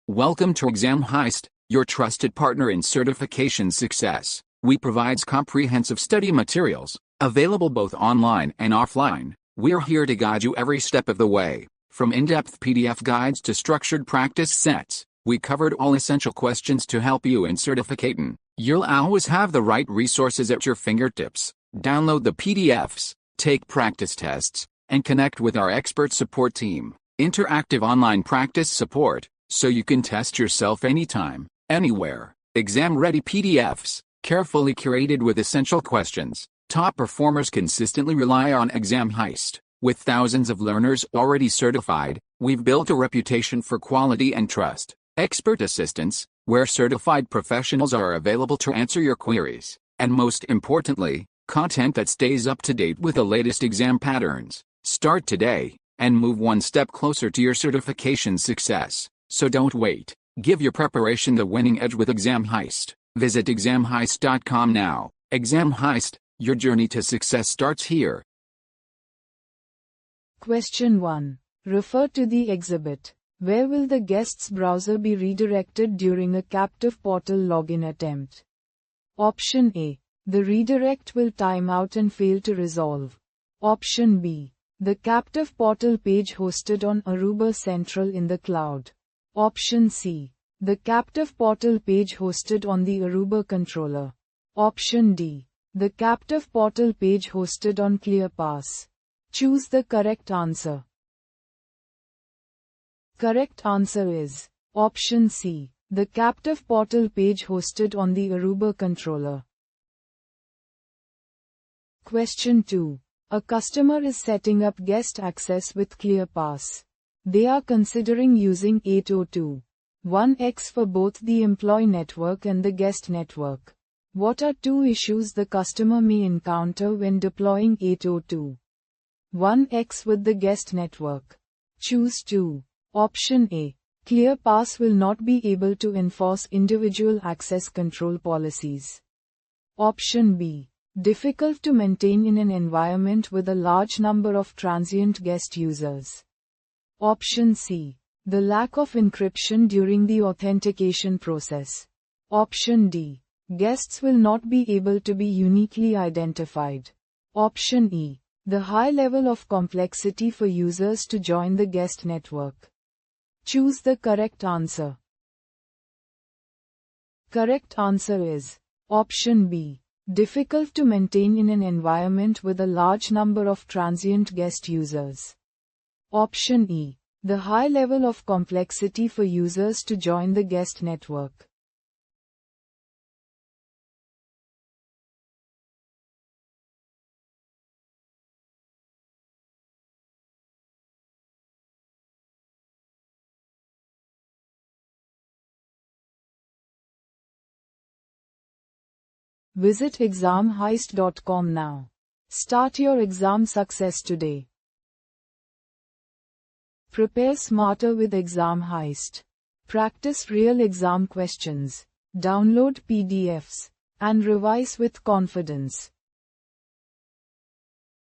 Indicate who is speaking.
Speaker 1: Welcome to Exam Heist, your trusted partner in certification success. We provide comprehensive study materials, available both online and offline. We're here to guide you every step of the way. From in-depth PDF guides to structured practice sets, we covered all essential questions to help you in certificating. You'll always have the right resources at your fingertips. Download the PDFs, take practice tests, and connect with our expert support team. Interactive online practice support, so you can test yourself anytime, anywhere. Exam-ready PDFs, carefully curated with essential questions. Top performers consistently rely on Exam Heist. With thousands of learners already certified, we've built a reputation for quality and trust. Expert assistance, where certified professionals are available to answer your queries. And most importantly, content that stays up to date with the latest exam patterns. Start today, and move one step closer to your certification success. So don't wait. Give your preparation the winning edge with Exam Heist. Visit examheist.com now. Exam Heist, your journey to success starts here.
Speaker 2: Question 1. Refer to the exhibit. Where will the guest's browser be redirected during a captive portal login attempt? Option A. The redirect will time out and fail to resolve. Option B. The captive portal page hosted on Aruba Central in the cloud. Option C. The captive portal page hosted on the Aruba controller. Option D. The captive portal page hosted on ClearPass. Choose the correct answer. Correct answer is Option C. The captive portal page hosted on the Aruba controller. Question 2. A customer is setting up guest access with ClearPass. They are considering using 802.1x for both the employee network and the guest network. What are two issues the customer may encounter when deploying 802.1x with the guest network? Choose 2. Option A. ClearPass will not be able to enforce individual access control policies. Option B. Difficult to maintain in an environment with a large number of transient guest users. Option C. The lack of encryption during the authentication process. Option D. Guests will not be able to be uniquely identified. Option E. The high level of complexity for users to join the guest network. Choose the correct answer. Correct answer is Option B. Difficult to maintain in an environment with a large number of transient guest users. Option E. The high level of complexity for users to join the guest network. Visit examheist.com now. Start your exam success today. Prepare smarter with Exam Heist. Practice real exam questions. Download PDFs. And revise with confidence.